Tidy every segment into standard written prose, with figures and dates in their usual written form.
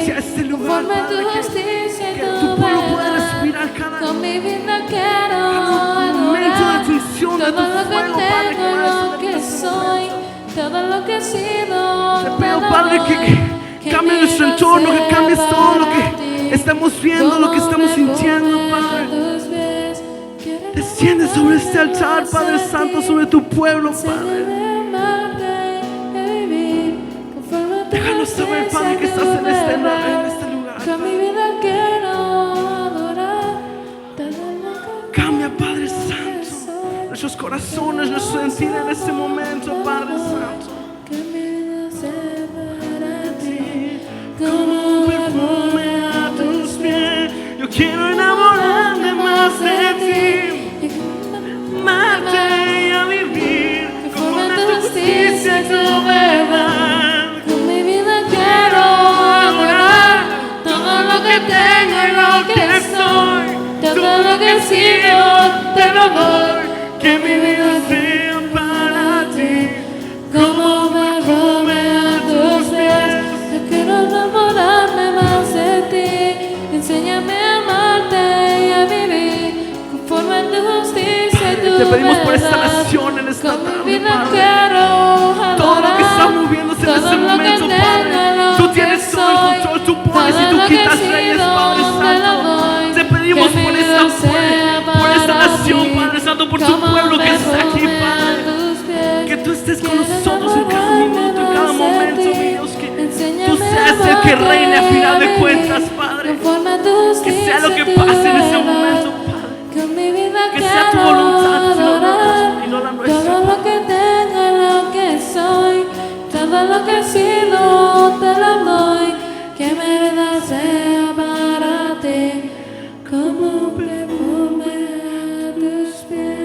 sea este lugar, Padre, que tu pueblo pueda respirar cada momento de tu unción, de tu fuego, Padre, que va a descender. Todo lo que he sido, Te pido, Padre, que cambie nuestro entorno, que cambies todo lo que estamos viendo, lo que estamos sintiendo, Padre. Desciende sobre este altar, Padre Santo, sobre tu pueblo, Padre. Déjanos saber, Padre, que estás en este lugar. Con mi vida quiero adorar. Cambia, Padre Santo, nuestros corazones, nuestro sentir en este momento, Padre Santo. Que mi vida sea para ti. Como un perfume a tus pies, yo quiero enamorarme más de ti, amarte y a vivir conforme a tu justicia y tu verdad. Con mi vida quiero adorar todo lo que tengo y lo que soy, todo lo que he sido, te lo doy. Que mi vida sea para ti, Como un perfume a tus pies, yo quiero enamorarme más de ti. Enséñame a amarte y a vivir conforme a tu justicia y tu te pedimos por esta verdad. nación en esta Con mi tarde, vida Padre. quiero adorar Todo lo que está moviéndose en todo este lo que momento, tengo, Padre, lo tú que tienes todo soy, el control, tú pones todo y tú lo que quitas he reyes, sido, Padre te lo Santo. doy. Te pedimos Que por mi esta, vida sea por esta para nación, ti. Padre Santo, por tu Como pueblo que está aquí, perfume a Padre. tus pies. Que tú estés con Quiero nosotros en cada enamorarme minuto, en cada más de momento, ti. mi Dios. Que tú Enséñame seas a el que amarte reine a final de y a cuentas, vivir Padre. conforme a tu Que sea lo que justicia y tu pase en ese verdad. momento, Padre. Con mi vida Que sea tu quiero voluntad adorar y no la nuestra. todo lo que tengo, lo que soy, todo lo que he sido, te lo doy. Que mi vida sea para ti, como un perfume a tus pies.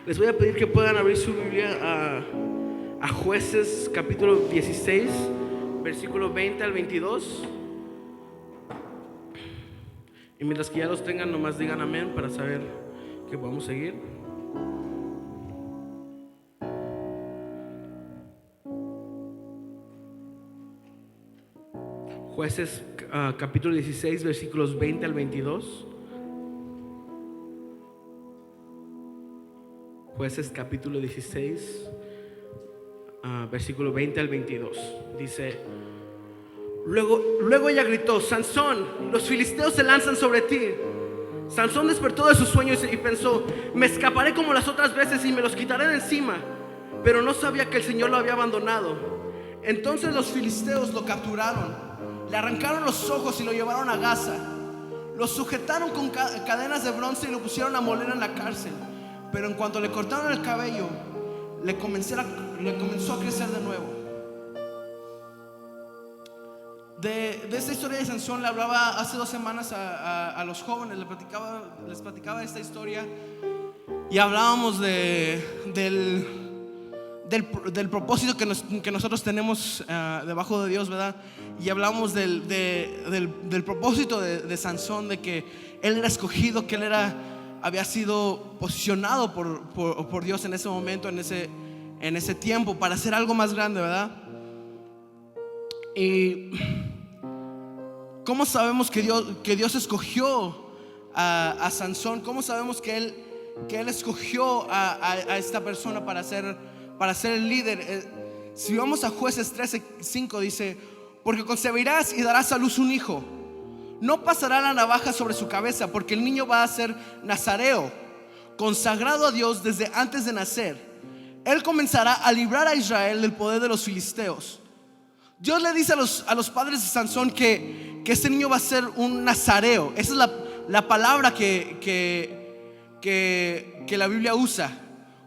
Les voy a pedir que puedan abrir su Biblia a Jueces capítulo 16, versículo 20 al 22. Y mientras que ya los tengan, nomás digan amén para saber que podemos seguir. Jueces capítulo 16, versículos 20 al 22. Jueces capítulo 16, versículo 20 al 22. Dice: Luego ella gritó: Sansón, los filisteos se lanzan sobre ti. Sansón despertó de sus sueños y pensó: me escaparé como las otras veces y me los quitaré de encima. Pero no sabía que el Señor lo había abandonado. Entonces los filisteos lo capturaron, le arrancaron los ojos y lo llevaron a Gaza. Lo sujetaron con cadenas de bronce y lo pusieron a moler en la cárcel. Pero en cuanto le cortaron el cabello, le comenzó a crecer de nuevo. De esta historia de Sansón le hablaba hace 2 semanas a los jóvenes, les platicaba esta historia. Y hablábamos del propósito que nosotros tenemos debajo de Dios, ¿verdad? Y hablábamos del propósito de Sansón, de que él era escogido, que él había sido posicionado por Dios en ese momento, en ese tiempo, para hacer algo más grande, ¿verdad? Y ¿cómo sabemos que Dios escogió a Sansón? ¿Cómo sabemos que él escogió a esta persona para ser el líder? Si vamos a Jueces 13:5 dice: porque concebirás y darás a luz un hijo. No pasará la navaja sobre su cabeza, porque el niño va a ser nazareo, consagrado a Dios desde antes de nacer. Él comenzará a librar a Israel del poder de los filisteos. Dios le dice a los padres de Sansón que este niño va a ser un nazareo. Esa es la palabra que la Biblia usa.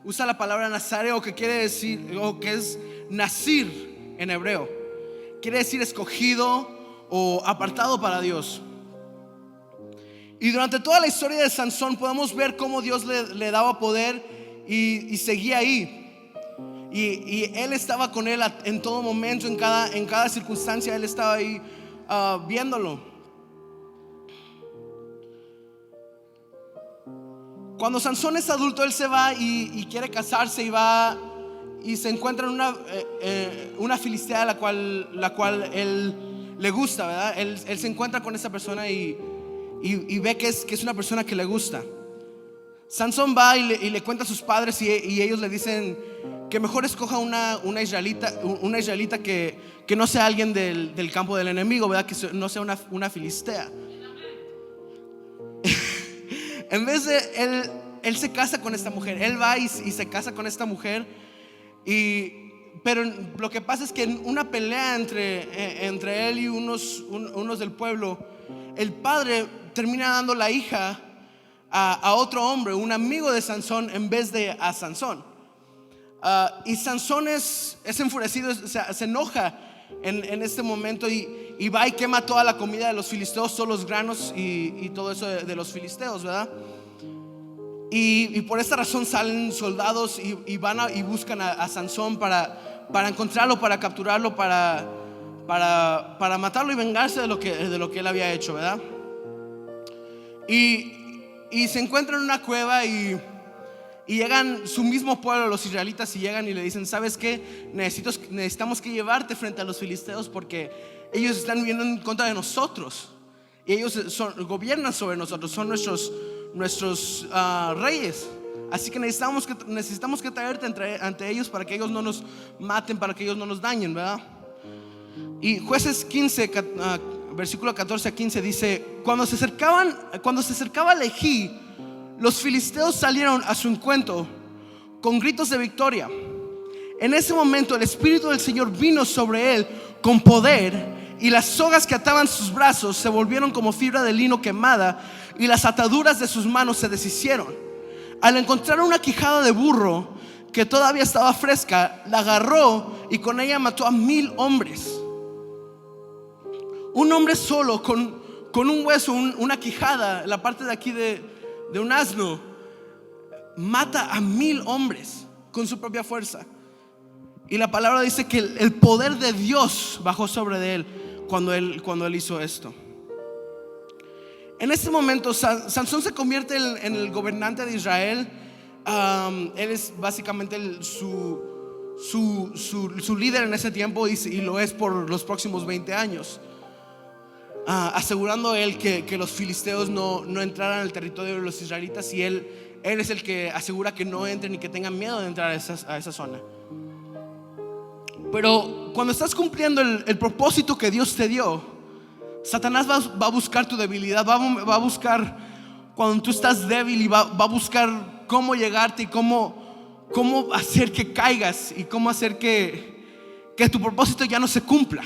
Usa la palabra nazareo, que quiere decir, o que es nazir en hebreo. Quiere decir escogido o apartado para Dios. Y durante toda la historia de Sansón podemos ver cómo Dios le daba poder y seguía ahí. Y él estaba con él en todo momento, en cada circunstancia. Él estaba ahí viéndolo. Cuando Sansón es adulto, él se va y quiere casarse y va y se encuentra en una filistea la cual él le gusta, ¿verdad? Él se encuentra con esa persona y ve que es una persona que le gusta. Sansón va y le cuenta a sus padres y ellos le dicen que mejor escoja una israelita que no sea alguien del campo del enemigo, ¿verdad? Que no sea una filistea. En vez de él se casa con esta mujer, él va y se casa con esta mujer. Pero lo que pasa es que en una pelea entre él y unos del pueblo, el padre termina dando la hija a otro hombre, un amigo de Sansón, en vez de a Sansón. Y Sansón es enfurecido, se enoja en este momento y va y quema toda la comida de los filisteos, todos los granos y todo eso de los filisteos, ¿verdad? Y por esta razón salen soldados y van y buscan a Sansón para encontrarlo, para capturarlo, para matarlo y vengarse de lo que él había hecho, ¿verdad? Y se encuentran en una cueva y llegan su mismo pueblo, los israelitas, y llegan y le dicen: ¿sabes qué? Necesitamos que llevarte frente a los filisteos porque ellos están viendo en contra de nosotros y ellos gobiernan sobre nosotros, son nuestros reyes. Así que necesitamos que traerte ante ellos para que ellos no nos maten, para que ellos no nos dañen, ¿verdad? Y Jueces 15, versículo 14 a 15 dice: cuando se acercaba Lejí, los filisteos salieron a su encuentro con gritos de victoria. En ese momento el Espíritu del Señor vino sobre él con poder, y las sogas que ataban sus brazos se volvieron como fibra de lino quemada, y las ataduras de sus manos se deshicieron. Al encontrar una quijada de burro que todavía estaba fresca, la agarró y con ella mató a 1000 hombres. Un hombre solo con un hueso, una quijada, la parte de aquí de un asno, mata a 1000 hombres con su propia fuerza. Y la palabra dice que el poder de Dios bajó sobre él cuando él hizo esto. En este momento Sansón se convierte en el gobernante de Israel. Él es básicamente su líder en ese tiempo, y lo es por los próximos 20 años, asegurando él que los filisteos no entraran al territorio de los israelitas, y él es el que asegura que no entren y que tengan miedo de entrar a esa zona. Pero cuando estás cumpliendo el propósito que Dios te dio, Satanás va a buscar tu debilidad, va a buscar cuando tú estás débil, y va a buscar cómo llegarte y cómo hacer que caigas y cómo hacer que tu propósito ya no se cumpla.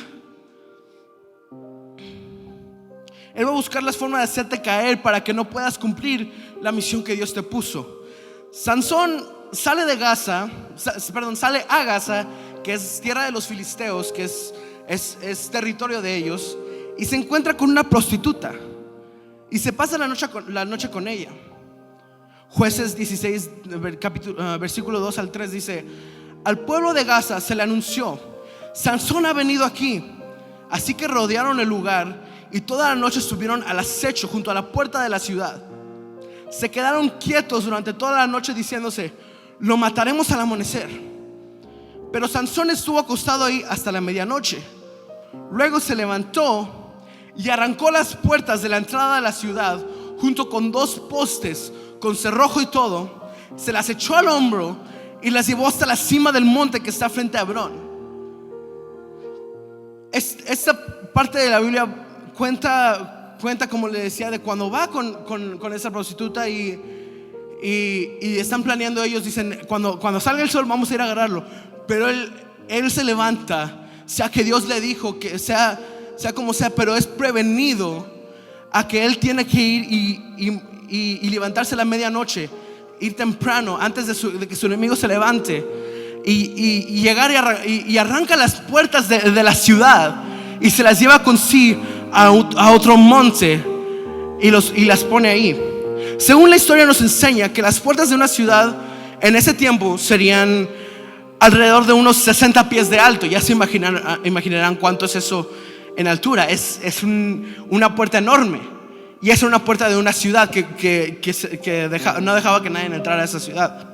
Él va a buscar las formas de hacerte caer para que no puedas cumplir la misión que Dios te puso. Sansón sale a Gaza, que es tierra de los filisteos, que es territorio de ellos, y se encuentra con una prostituta y se pasa la noche con ella. Jueces 16, versículo 2 al 3 dice: al pueblo de Gaza se le anunció: Sansón ha venido aquí. Así que rodearon el lugar y toda la noche estuvieron al acecho junto a la puerta de la ciudad. Se quedaron quietos durante toda la noche diciéndose: lo mataremos al amanecer. Pero Sansón estuvo acostado ahí hasta la medianoche. Luego se levantó y arrancó las puertas de la entrada de la ciudad junto con 2 postes con cerrojo y todo. Se las echó al hombro y las llevó hasta la cima del monte que está frente a Hebrón. Esta parte de la Biblia cuenta, como le decía, de cuando va con esa prostituta y están planeando ellos. Dicen: cuando salga el sol vamos a ir a agarrarlo. Pero él se levanta, sea que Dios le dijo, que sea como sea, pero es prevenido a que él tiene que ir y levantarse a la medianoche, ir temprano antes de que su enemigo se levante, y llegar y arranca las puertas de la ciudad y se las lleva con sí a otro monte y las pone ahí. Según la historia nos enseña que las puertas de una ciudad en ese tiempo serían alrededor de unos 60 pies de alto. Ya se imaginarán cuánto es eso en altura. Es una puerta enorme. Y esa era una puerta de una ciudad que no dejaba que nadie entrara a esa ciudad.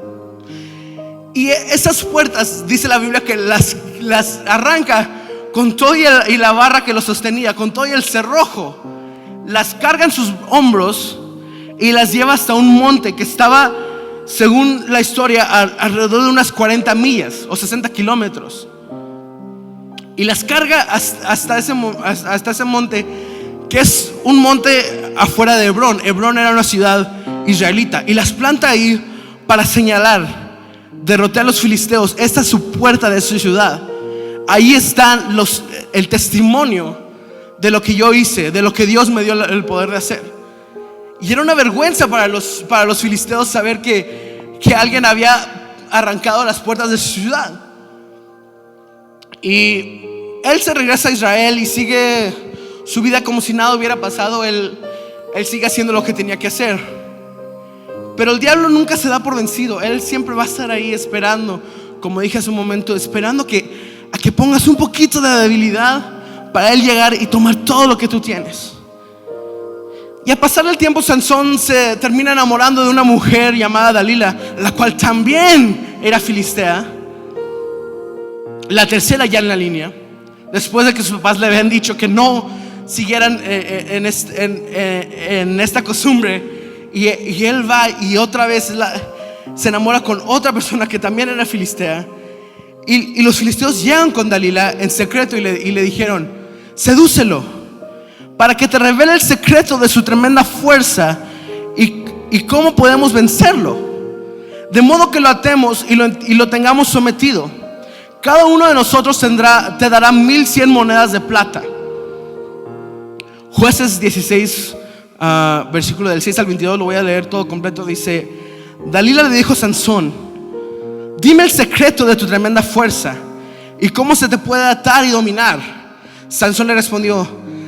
Y esas puertas, dice la Biblia, que las arranca con todo y la barra que lo sostenía, con todo y el cerrojo. Las carga en sus hombros y las lleva hasta un monte que estaba, según la historia, alrededor de unas 40 millas o 60 kilómetros. Y las carga hasta ese monte, que es un monte afuera de Hebrón. Hebrón era una ciudad israelita, y las planta ahí para señalar: derroté a los filisteos, esta es su puerta de su ciudad. Ahí está el testimonio de lo que yo hice, de lo que Dios me dio el poder de hacer. Y era una vergüenza para los filisteos saber que alguien había arrancado las puertas de su ciudad. Y él se regresa a Israel y sigue su vida como si nada hubiera pasado. Él sigue haciendo lo que tenía que hacer. Pero el diablo nunca se da por vencido. Él siempre va a estar ahí esperando, como dije hace un momento, esperando a que pongas un poquito de debilidad para él llegar y tomar todo lo que tú tienes. Y al pasar el tiempo, Sansón se termina enamorando de una mujer llamada Dalila, la cual también era filistea, la tercera ya en la línea, después de que sus papás le habían dicho que no siguieran en esta costumbre. Y él va y otra vez se enamora con otra persona que también era filistea. Y los filisteos llegan con Dalila en secreto y le dijeron: sedúcelo para que te revele el secreto de su tremenda fuerza y cómo podemos vencerlo, de modo que lo atemos y lo tengamos sometido. Cada uno de nosotros te dará 1100 monedas de plata. Jueces 16, versículo del 6 al 22, lo voy a leer todo completo. Dice: Dalila le dijo a Sansón: dime el secreto de tu tremenda fuerza y cómo se te puede atar y dominar. Sansón le respondió: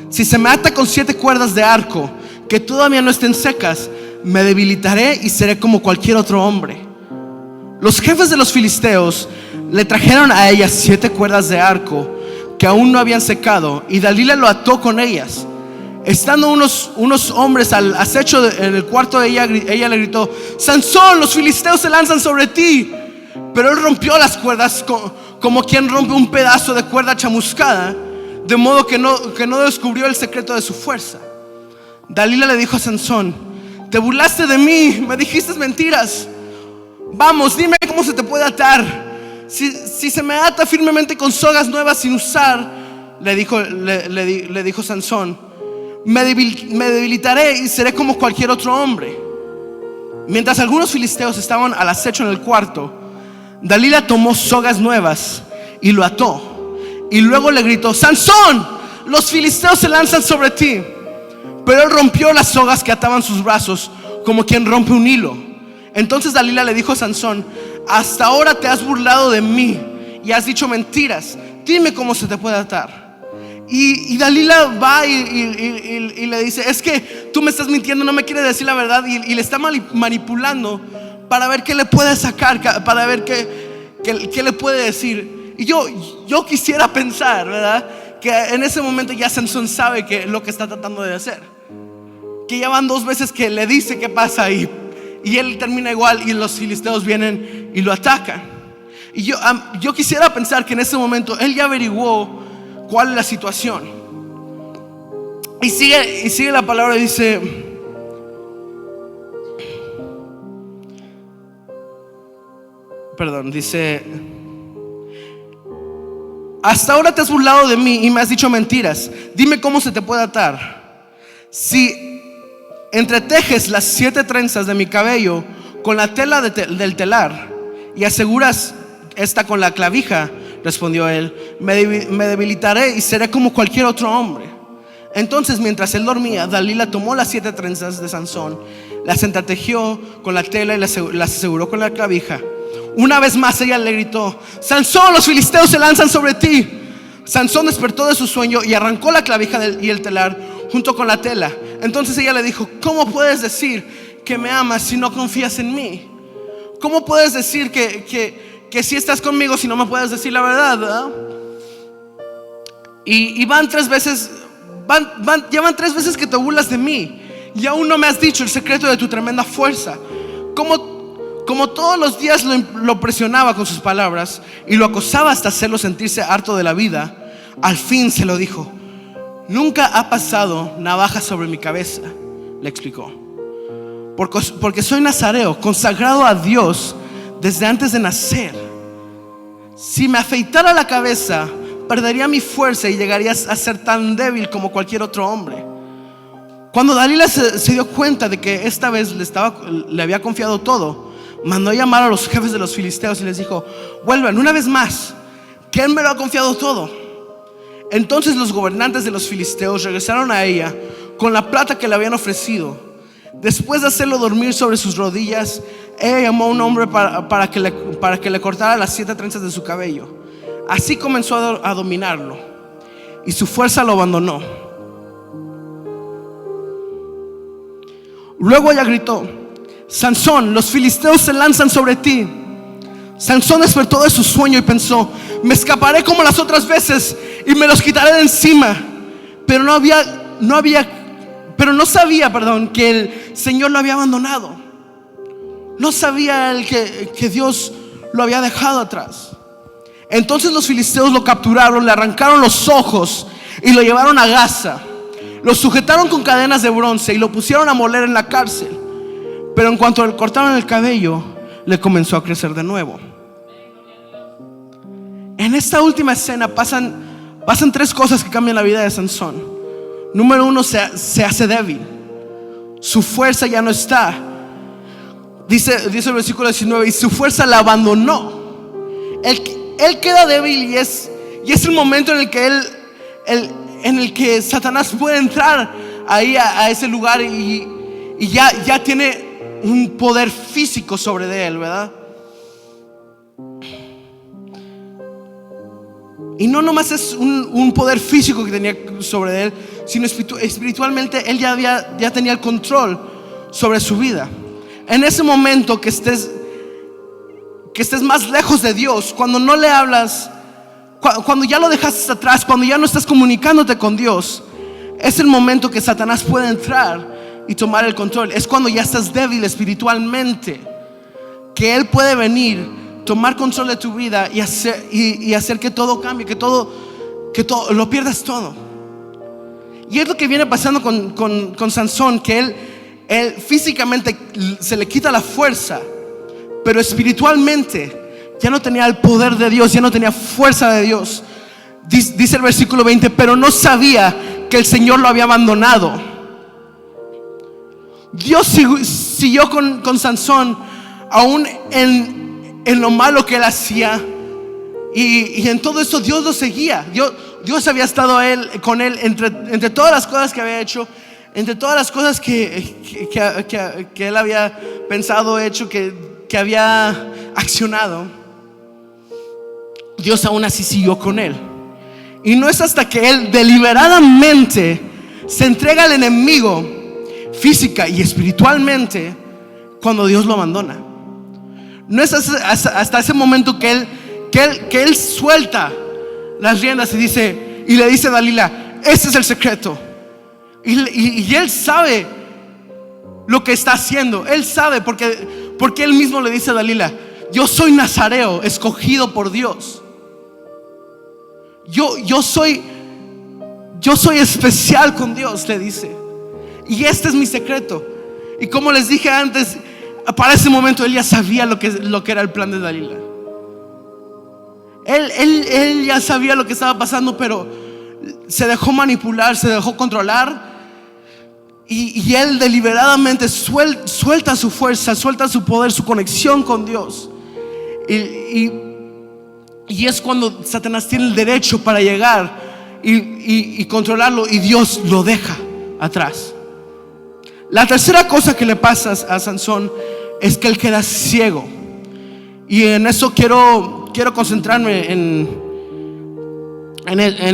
si se me ata con 7 cuerdas de arco que todavía no estén secas, me debilitaré y seré como cualquier otro hombre. Los jefes de los filisteos le trajeron a ella 7 cuerdas de arco que aún no habían secado, y Dalila lo ató con ellas. Estando unos hombres al acecho en el cuarto de ella le gritó: Sansón, los filisteos se lanzan sobre ti. Pero él rompió las cuerdas como quien rompe un pedazo de cuerda chamuscada, de modo que no descubrió el secreto de su fuerza. Dalila le dijo a Sansón: te burlaste de mí, me dijiste mentiras. Vamos, dime cómo se te puede atar. Si se me ata firmemente con sogas nuevas sin usar, le dijo Sansón, me debilitaré y seré como cualquier otro hombre. Mientras algunos filisteos estaban al acecho en el cuarto, Dalila tomó sogas nuevas y lo ató, y luego le gritó: Sansón, los filisteos se lanzan sobre ti. Pero él rompió las sogas que ataban sus brazos como quien rompe un hilo. Entonces Dalila le dijo a Sansón: hasta ahora te has burlado de mí y has dicho mentiras, dime cómo se te puede atar. Y Dalila va y le dice: es que tú me estás mintiendo, no me quieres decir la verdad. Y le está manipulando para ver qué le puede sacar, para ver qué le puede decir. Y yo quisiera pensar, ¿verdad?, que en ese momento ya Sansón sabe que lo que está tratando de hacer, que ya van 2 veces que le dice qué pasa ahí, y él termina igual, y los filisteos vienen y lo atacan. Y yo quisiera pensar que en ese momento él ya averiguó cuál es la situación. Y sigue la palabra y dice: dice: hasta ahora te has burlado de mí y me has dicho mentiras, dime cómo se te puede atar. Si entretejes las 7 trenzas de mi cabello con la tela del telar y aseguras esta con la clavija, respondió él, me debilitaré y seré como cualquier otro hombre. Entonces, mientras él dormía, Dalila tomó las 7 trenzas de Sansón, las entretejió con la tela y las aseguró con la clavija. Una vez más ella le gritó: Sansón, los filisteos se lanzan sobre ti. Sansón despertó de su sueño y arrancó la clavija y el telar junto con la tela. Entonces ella le dijo: ¿cómo puedes decir que me amas si no confías en mí? ¿Cómo puedes decir que si estás conmigo si no me puedes decir la verdad, ¿verdad? Y van 3 veces, ya van 3 veces que te burlas de mí. y aún no me has dicho el secreto de tu tremenda fuerza. Como todos los días lo presionaba con sus palabras y lo acosaba hasta hacerlo sentirse harto de la vida, al fin se lo dijo. Nunca ha pasado navaja sobre mi cabeza, le explicó, porque soy nazareo, consagrado a Dios desde antes de nacer. Si me afeitara la cabeza, perdería mi fuerza y llegaría a ser tan débil como cualquier otro hombre. Cuando Dalila se dio cuenta de que esta vez le había confiado todo, mandó llamar a los jefes de los filisteos y les dijo: vuelvan una vez más, que él me lo ha confiado todo. Entonces los gobernantes de los filisteos regresaron a ella con la plata que le habían ofrecido. Después de hacerlo dormir sobre sus rodillas, ella llamó a un hombre para que le cortara las 7 trenzas de su cabello. Así comenzó a dominarlo y su fuerza lo abandonó. Luego ella gritó: Sansón, los filisteos se lanzan sobre ti. Sansón despertó de su sueño y pensó: me escaparé como las otras veces y me los quitaré de encima. Pero no sabía que el Señor lo había abandonado. No sabía él que Dios lo había dejado atrás. Entonces los filisteos lo capturaron, le arrancaron los ojos y lo llevaron a Gaza. Lo sujetaron con cadenas de bronce y lo pusieron a moler en la cárcel. Pero en cuanto le cortaron el cabello, le comenzó a crecer de nuevo. En esta última escena pasan 3 cosas que cambian la vida de Sansón. Número 1, se hace débil. Su fuerza ya no está. Dice el versículo 19: y su fuerza la abandonó. Él queda débil y es el momento en el que Satanás puede entrar ahí a ese lugar y ya tiene un poder físico sobre él, ¿verdad? Y no nomás es un poder físico que tenía sobre él, sino espiritualmente él ya tenía el control sobre su vida. En ese momento que estés más lejos de Dios, cuando no le hablas, cuando ya lo dejaste atrás, cuando ya no estás comunicándote con Dios, es el momento que Satanás puede entrar y tomar el control. Es cuando ya estás débil espiritualmente, que él puede venir, tomar control de tu vida y hacer que todo cambie, que todo lo pierdas todo. Y es lo que viene pasando con Sansón, que él físicamente se le quita la fuerza, pero espiritualmente ya no tenía el poder de Dios, ya no tenía fuerza de Dios. Dice el versículo 20: pero no sabía que el Señor lo había abandonado. Dios siguió con Sansón aún en lo malo que él hacía, y en todo esto Dios lo seguía. Dios había estado con él entre todas las cosas que había hecho, entre todas las cosas que él había pensado, hecho, que había accionado. Dios aún así siguió con él. Y no es hasta que él deliberadamente se entrega al enemigo física y espiritualmente cuando Dios lo abandona. No es hasta ese momento que él suelta las riendas y le dice a Dalila: ese es el secreto. Y él sabe lo que está haciendo. Él sabe porque él mismo le dice a Dalila: yo soy nazareo, escogido por Dios. Yo soy especial con Dios, le dice. Y este es mi secreto. Y como les dije antes, para ese momento él ya sabía lo que era el plan de Dalila. Él ya sabía lo que estaba pasando, pero se dejó manipular, se dejó controlar. Y él deliberadamente suelta su fuerza, suelta su poder, su conexión con Dios. Y es cuando Satanás tiene el derecho para llegar y controlarlo, y Dios lo deja atrás. La tercera cosa que le pasa a Sansón es que él queda ciego. Y en eso quiero concentrarme en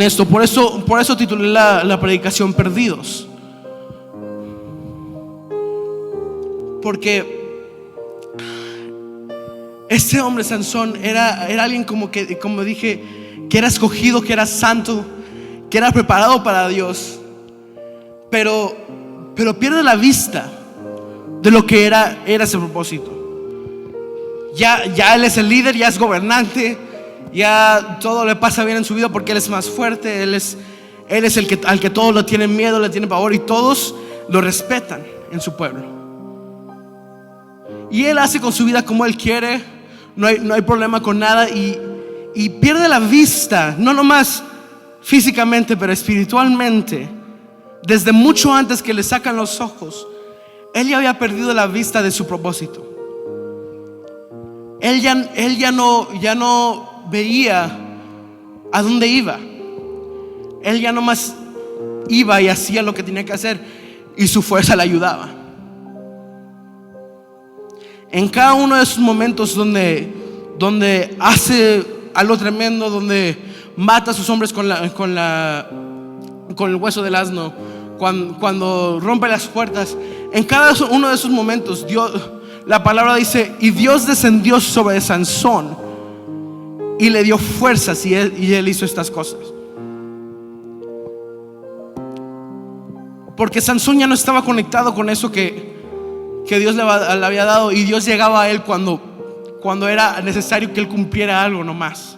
esto. Por eso titulé la predicación Perdidos. Porque este hombre Sansón era alguien como dije, que era escogido, que era santo, que era preparado para Dios. Pero pero pierde la vista de lo que era ese propósito. Ya él es el líder, ya es gobernante, ya todo le pasa bien en su vida porque él es más fuerte, él es al que todos le tienen miedo, le tienen pavor, y todos lo respetan en su pueblo. Y él hace con su vida como él quiere, no hay problema con nada, y pierde la vista, no nomás físicamente, pero espiritualmente. Desde mucho antes que le sacan los ojos, él ya había perdido la vista de su propósito. Él ya no veía a dónde iba. Él ya nomás iba y hacía lo que tenía que hacer, y su fuerza le ayudaba. En cada uno de esos momentos donde hace algo tremendo, donde mata a sus hombres con el hueso del asno, cuando rompe las puertas, en cada uno de esos momentos la palabra dice: y Dios descendió sobre Sansón y le dio fuerzas, y él hizo estas cosas. Porque Sansón ya no estaba conectado con eso que Dios le había dado, y Dios llegaba a él cuando era necesario que él cumpliera algo nomás.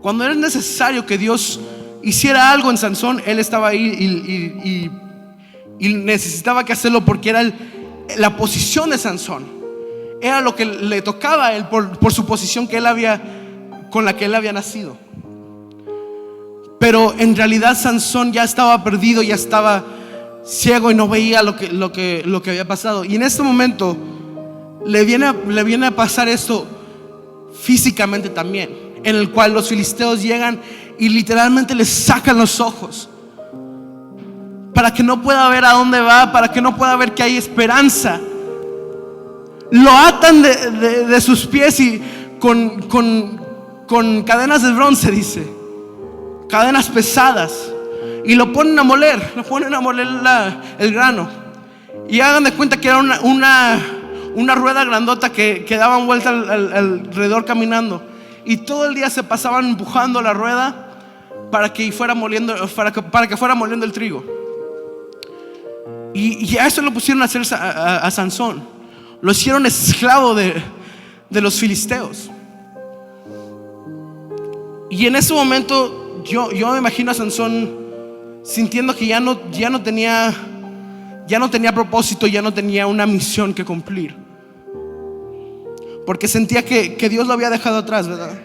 Cuando era necesario que Dios hiciera algo en Sansón, él estaba ahí y necesitaba que hacerlo, porque era la posición de Sansón. Era lo que le tocaba a él por su posición con la que él había nacido. Pero en realidad Sansón ya estaba perdido, ya estaba ciego y no veía lo que había pasado. Y en este momento le viene a pasar esto físicamente también, en el cual los filisteos llegan y literalmente le sacan los ojos para que no pueda ver a dónde va, para que no pueda ver que hay esperanza. Lo atan de sus pies y con cadenas de bronce, dice, cadenas pesadas, y lo ponen a moler el grano. Y hagan de cuenta que era una rueda grandota que daban vuelta alrededor caminando, y todo el día se pasaban empujando la rueda para que fuera moliendo el trigo. Y a eso lo pusieron a hacer a Sansón. Lo hicieron esclavo de los filisteos. Y en ese momento yo me imagino a Sansón sintiendo que ya no tenía propósito, ya no tenía una misión que cumplir, porque sentía que Dios lo había dejado atrás, ¿verdad?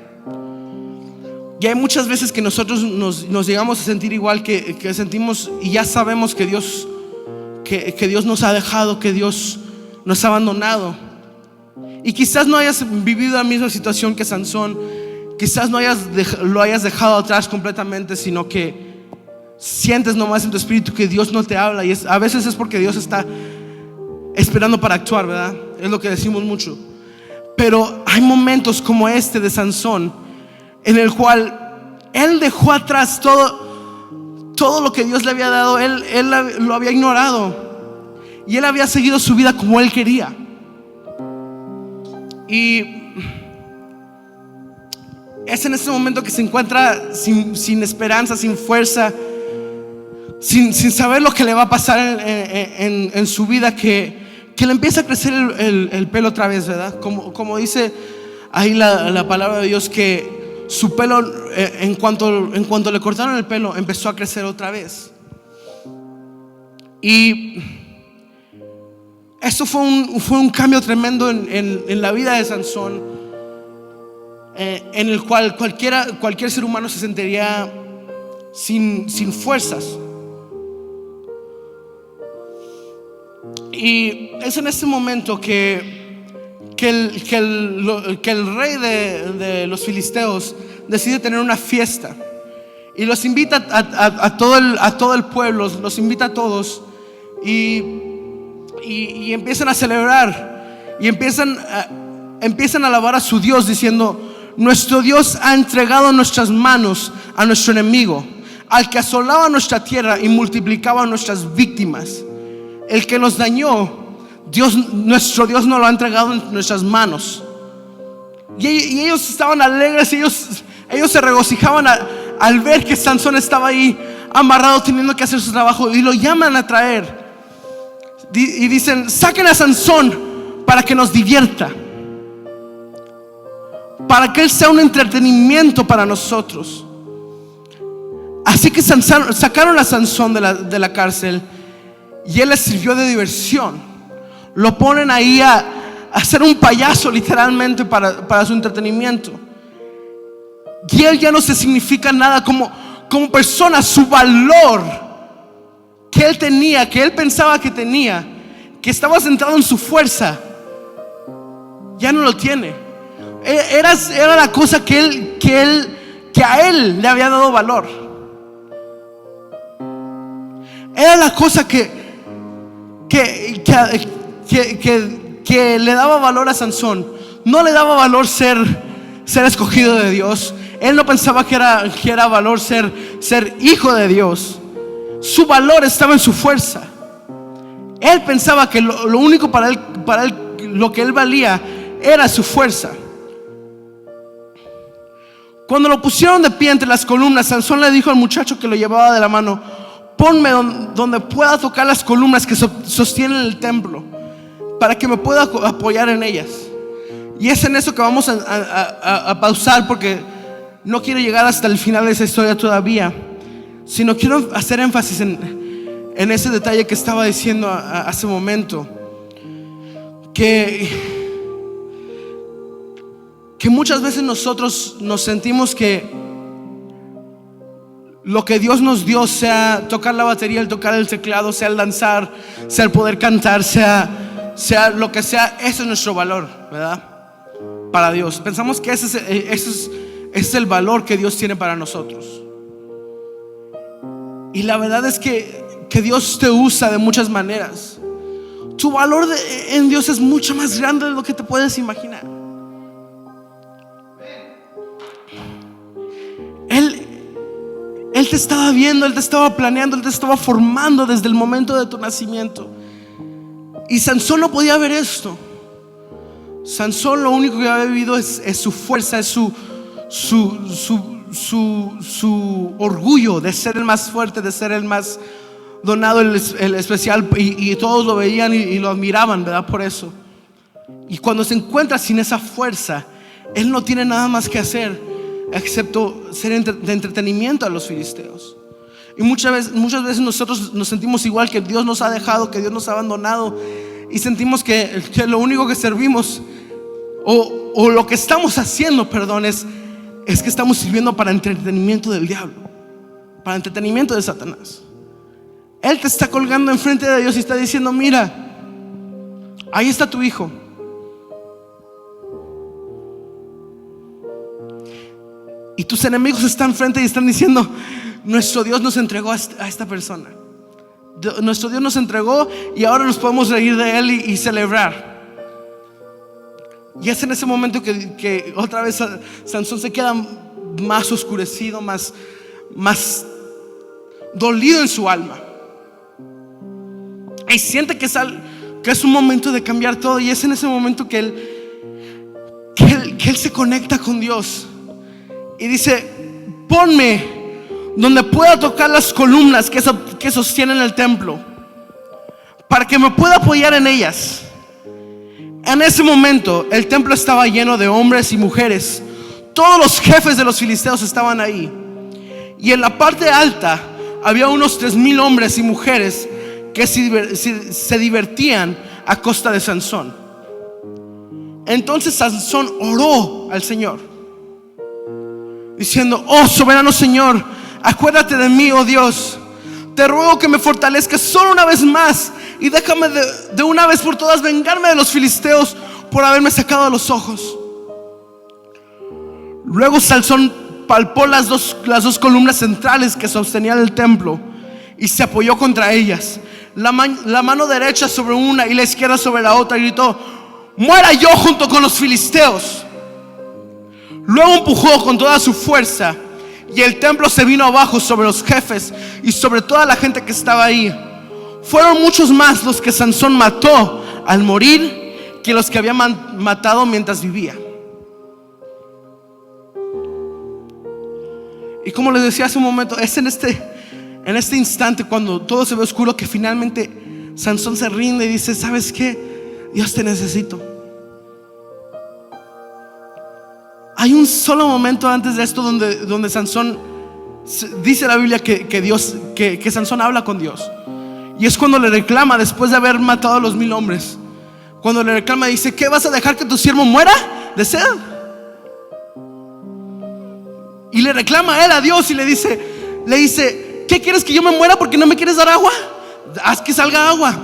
Y hay muchas veces que nosotros nos llegamos a sentir igual, que sentimos y ya sabemos que Dios nos ha dejado, que Dios nos ha abandonado. Y quizás no hayas vivido la misma situación que Sansón, quizás no lo hayas dejado atrás completamente, sino que sientes nomás en tu espíritu que Dios no te habla, y a veces es porque Dios está esperando para actuar, ¿verdad? Es lo que decimos mucho. Pero hay momentos como este de Sansón, en el cual él dejó atrás todo lo que Dios le había dado. Él lo había ignorado, y él había seguido su vida como él quería. Y es en ese momento que se encuentra sin esperanza, sin fuerza, sin saber lo que le va a pasar en su vida, que le empieza a crecer el pelo otra vez, ¿verdad? Como dice ahí la palabra de Dios, que su pelo, en cuanto le cortaron el pelo, empezó a crecer otra vez. Y esto fue un cambio tremendo en la vida de Sansón, en el cual cualquier ser humano se sentiría sin fuerzas. Y es en ese momento que el rey de los filisteos decide tener una fiesta, y los invita a todo el pueblo, los invita a todos, y empiezan a celebrar, y empiezan a alabar a su Dios, diciendo: nuestro Dios ha entregado en nuestras manos a nuestro enemigo, al que asolaba nuestra tierra y multiplicaba nuestras víctimas. El que nos dañó, nuestro Dios nos lo ha entregado en nuestras manos. Y ellos estaban alegres, ellos se regocijaban al ver que Sansón estaba ahí amarrado teniendo que hacer su trabajo, y lo llaman a traer y dicen: saquen a Sansón para que nos divierta, para que él sea un entretenimiento para nosotros. Así que sacaron a Sansón de la cárcel, y él les sirvió de diversión. Lo ponen ahí a ser un payaso, literalmente, para su entretenimiento. Y él ya no se significa nada como persona. Su valor que él tenía, que él pensaba que tenía, que estaba centrado en su fuerza, ya no lo tiene. Era la cosa que a él le había dado valor. Era la cosa que le daba valor a Sansón. No le daba valor ser escogido de Dios. Él no pensaba que era valor ser hijo de Dios. Su valor estaba en su fuerza. Él pensaba que lo único para él, lo que él valía, era su fuerza. Cuando lo pusieron de pie entre las columnas, Sansón le dijo al muchacho que lo llevaba de la mano: ponme donde pueda tocar las columnas que sostienen el templo, para que me pueda apoyar en ellas. Y es en eso que vamos a pausar, porque no quiero llegar hasta el final de esa historia todavía, sino quiero hacer énfasis en ese detalle que estaba diciendo hace momento, que muchas veces nosotros nos sentimos que lo que Dios nos dio, sea tocar la batería, el tocar el teclado, sea el danzar, sea el poder cantar, sea lo que sea, ese es nuestro valor, ¿verdad? Para Dios. Pensamos que ese es el valor que Dios tiene para nosotros. Y la verdad es que Dios te usa de muchas maneras. Tu valor en Dios es mucho más grande de lo que te puedes imaginar. Él te estaba viendo, Él te estaba planeando, Él te estaba formando desde el momento de tu nacimiento. Y Sansón no podía ver esto. Sansón lo único que había vivido es su fuerza, es su orgullo de ser el más fuerte, de ser el más donado, el especial. Y todos lo veían y lo admiraban, ¿verdad? Por eso. Y cuando se encuentra sin esa fuerza, él no tiene nada más que hacer excepto ser de entretenimiento a los filisteos. Y muchas veces nosotros nos sentimos igual, que Dios nos ha dejado, que Dios nos ha abandonado, y sentimos que lo único que servimos o lo que estamos haciendo, perdón, es que estamos sirviendo para entretenimiento del diablo, para entretenimiento de Satanás. Él te está colgando enfrente de Dios y está diciendo: mira, ahí está tu hijo. Y tus enemigos están enfrente y están diciendo: nuestro Dios nos entregó a esta persona. Nuestro Dios nos entregó y ahora nos podemos reír de él y celebrar. Y es en ese momento que otra vez Sansón se queda más oscurecido, más dolido en su alma. Y siente que es un momento de cambiar todo. Y es en ese momento que él se conecta con Dios y dice: ponme donde pueda tocar las columnas que sostienen el templo, para que me pueda apoyar en ellas. En ese momento el templo estaba lleno de hombres y mujeres. Todos los jefes de los filisteos estaban ahí. Y en la parte alta había unos 3,000 hombres y mujeres que se divertían a costa de Sansón. Entonces Sansón oró al Señor, diciendo: oh soberano Señor, acuérdate de mí, oh Dios. Te ruego que me fortalezcas solo una vez más, y déjame de una vez por todas vengarme de los filisteos por haberme sacado los ojos. Luego Sansón palpó las dos columnas centrales que sostenían el templo y se apoyó contra ellas, la mano derecha sobre una y la izquierda sobre la otra, y gritó: muera yo junto con los filisteos. Luego empujó con toda su fuerza, y el templo se vino abajo sobre los jefes y sobre toda la gente que estaba ahí. Fueron muchos más los que Sansón mató al morir que los que había matado mientras vivía. Y como les decía hace un momento, es en en este instante, cuando todo se ve oscuro, que finalmente Sansón se rinde y dice: ¿sabes qué? Dios, te necesito. Hay un solo momento antes de esto donde Sansón, dice la Biblia que Sansón habla con Dios. Y es cuando le reclama, después de haber matado a los 1000 hombres, cuando le reclama, dice: ¿qué, vas a dejar que tu siervo muera de sed? Y le reclama a él a Dios y le dice: ¿qué quieres, que yo me muera porque no me quieres dar agua? Haz que salga agua.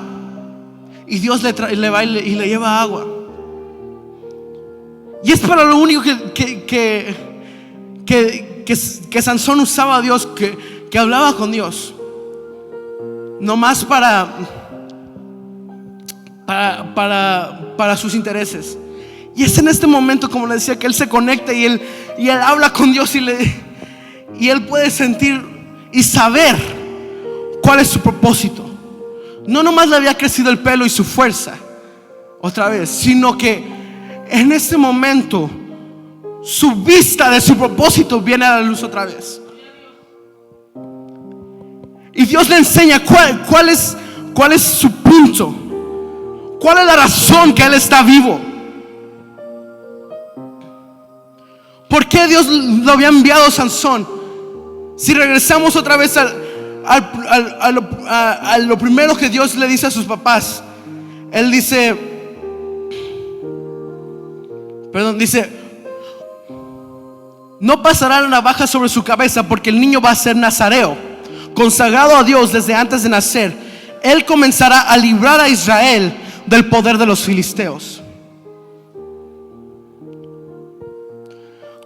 Y Dios le va y le lleva agua. Y es para lo único que Sansón usaba a Dios, que hablaba con Dios, no más para sus intereses. Y es en este momento, como le decía, que él se conecta y él habla con Dios y él puede sentir y saber cuál es su propósito. No nomás le había crecido el pelo y su fuerza otra vez, sino que en este momento su vista de su propósito viene a la luz otra vez. Y Dios le enseña cuál es su punto, cuál es la razón que él está vivo. ¿Por qué Dios lo había enviado a Sansón? Si regresamos otra vez a lo primero que Dios le dice a sus papás, él dice: no pasará la navaja sobre su cabeza, porque el niño va a ser nazareo, consagrado a Dios desde antes de nacer. Él comenzará a librar a Israel del poder de los filisteos.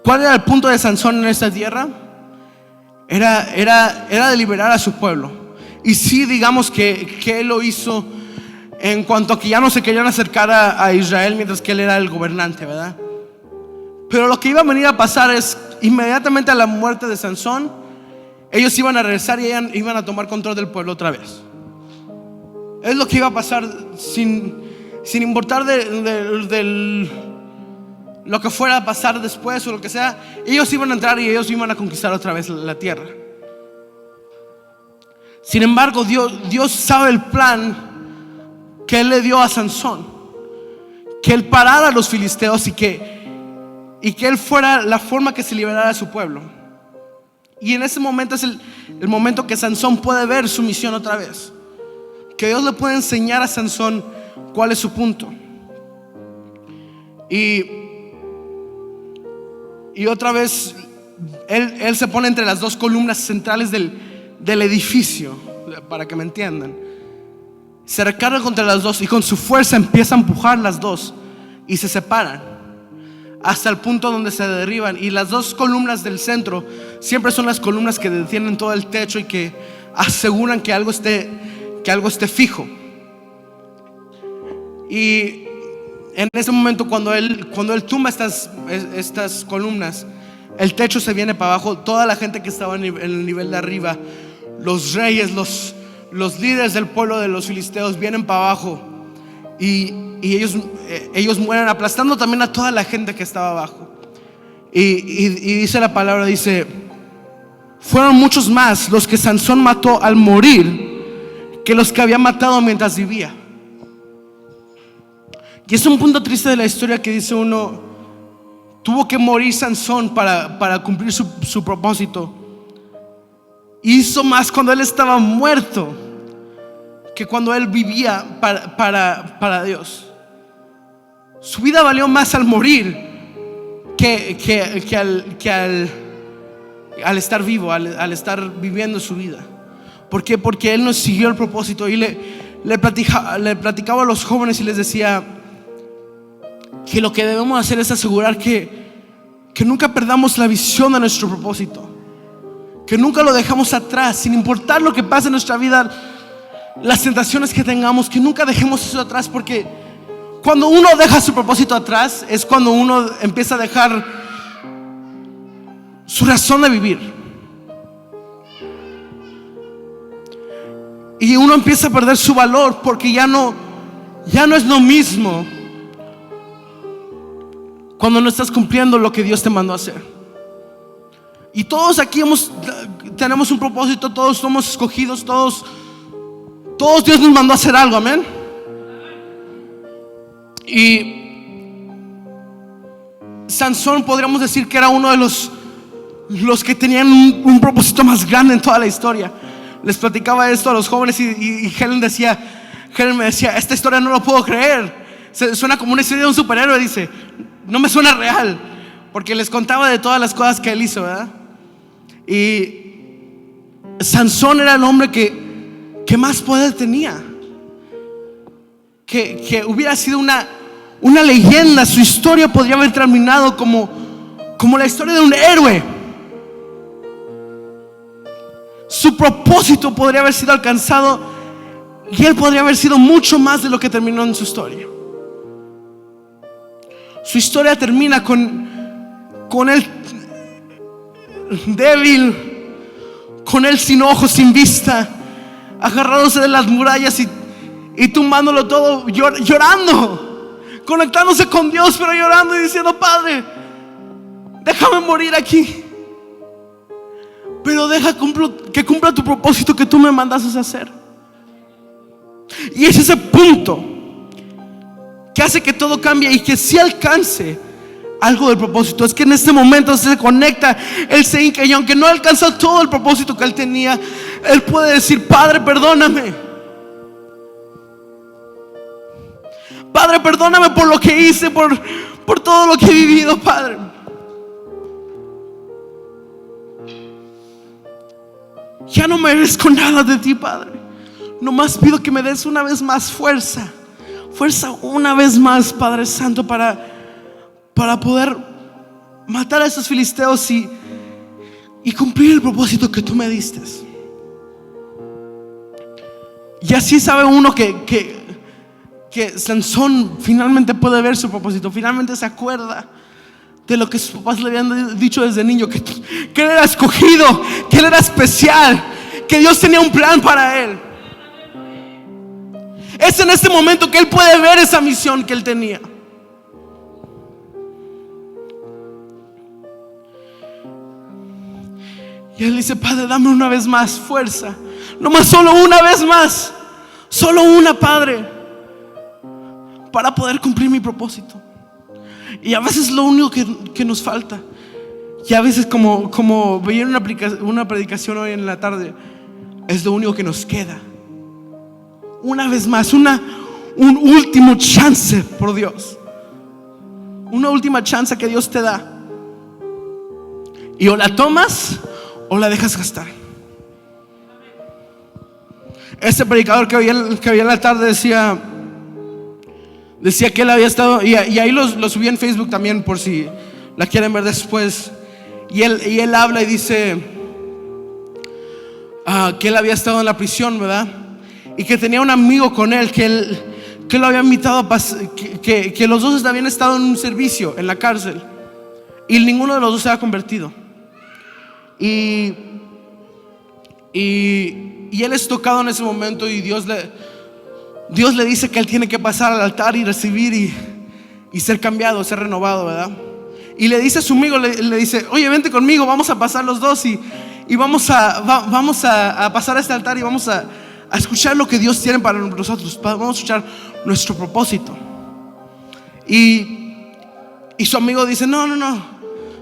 ¿Cuál era el punto de Sansón en esta tierra? Era de liberar a su pueblo. Y sí, digamos que él lo hizo en cuanto a que ya no se querían acercar a Israel mientras que él era el gobernante, ¿verdad? Pero lo que iba a venir a pasar es, inmediatamente a la muerte de Sansón, ellos iban a regresar y iban a tomar control del pueblo otra vez. Es lo que iba a pasar sin importar lo que fuera a pasar después o lo que sea. Ellos iban a entrar y ellos iban a conquistar otra vez la tierra. Sin embargo, Dios sabe el plan que él le dio a Sansón, que él parara a los filisteos y que él fuera la forma que se liberara a su pueblo. Y en ese momento es el momento que Sansón puede ver su misión otra vez, que Dios le puede enseñar a Sansón cuál es su punto. Y otra vez él se pone entre las dos columnas centrales del edificio, para que me entiendan. Se recarga contra las dos y con su fuerza empieza a empujar las dos y se separan hasta el punto donde se derriban. Y las dos columnas del centro siempre son las columnas que detienen todo el techo y que aseguran que algo esté fijo. Y en ese momento, cuando él tumba estas columnas, el techo se viene para abajo. Toda la gente que estaba en el nivel de arriba, los reyes, los líderes del pueblo de los filisteos, vienen para abajo y ellos mueren, aplastando también a toda la gente que estaba abajo. Y dice la palabra, dice: fueron muchos más los que Sansón mató al morir que los que había matado mientras vivía. Y es un punto triste de la historia que dice uno: tuvo que morir Sansón para cumplir su propósito. Hizo más cuando él estaba muerto que cuando él vivía para Dios. Su vida valió más al morir que al estar vivo, al estar viviendo su vida. ¿Por qué? Porque él no siguió el propósito. Y le platicaba a los jóvenes y les decía que lo que debemos hacer es asegurar que nunca perdamos la visión de nuestro propósito, que nunca lo dejamos atrás, sin importar lo que pase en nuestra vida, las tentaciones que tengamos, que nunca dejemos eso atrás. Porque cuando uno deja su propósito atrás es cuando uno empieza a dejar su razón de vivir, y uno empieza a perder su valor, porque ya no es lo mismo cuando no estás cumpliendo lo que Dios te mandó a hacer. Y todos aquí tenemos un propósito, todos somos escogidos, todos Dios nos mandó a hacer algo, amén. Y Sansón podríamos decir que era uno de los que tenían un propósito más grande en toda la historia. Les platicaba esto a los jóvenes y Helen me decía, esta historia no lo puedo creer, suena como una historia de un superhéroe, dice, no me suena real, porque les contaba de todas las cosas que él hizo, ¿verdad? Y Sansón era el hombre que más poder tenía, que hubiera sido una leyenda. Su historia podría haber terminado como la historia de un héroe. Su propósito podría haber sido alcanzado y él podría haber sido mucho más de lo que terminó en su historia. Su historia termina con él débil, con él sin ojos, sin vista, agarrándose de las murallas y tumbándolo todo, llorando, conectándose con Dios, pero llorando y diciendo, Padre, déjame morir aquí, pero deja que cumpla tu propósito que tú me mandaste a hacer. Y es ese punto que hace que todo cambie y que sí alcance algo del propósito. Es que en este momento se conecta, él se hinca, y aunque no alcanza todo el propósito que él tenía, él puede decir, Padre, perdóname. Padre, perdóname por lo que hice, por todo lo que he vivido, Padre. Ya no merezco nada de ti, Padre. Nomás pido que me des una vez más fuerza una vez más, Padre Santo, para poder matar a esos filisteos y cumplir el propósito que tú me diste. Y así sabe uno que Sansón finalmente puede ver su propósito, finalmente se acuerda de lo que sus papás le habían dicho desde niño, que él era escogido, que él era especial, que Dios tenía un plan para él. Es en este momento que él puede ver esa misión que él tenía. Y él dice, Padre, dame una vez más fuerza, nomás solo una vez más, solo una, Padre, para poder cumplir mi propósito. Y a veces lo único que nos falta, y a veces como veía en una predicación hoy en la tarde, es lo único que nos queda. Una vez más, un último chance por Dios, una última chance que Dios te da, y o la tomas o la dejas gastar. Este predicador que había en la tarde decía que él había estado, y ahí lo subí en Facebook también por si la quieren ver después. Y él habla y dice que él había estado en la prisión, ¿verdad? Y que tenía un amigo con él que lo había invitado a que los dos habían estado en un servicio en la cárcel y ninguno de los dos se había convertido. Y él es tocado en ese momento, y Dios le dice que él tiene que pasar al altar y recibir y ser cambiado, ser renovado, ¿verdad? Y le dice a su amigo, le dice, oye, vente conmigo, vamos a pasar los dos y vamos a pasar a este altar y vamos a escuchar lo que Dios tiene para nosotros, vamos a escuchar nuestro propósito. Y su amigo dice, no,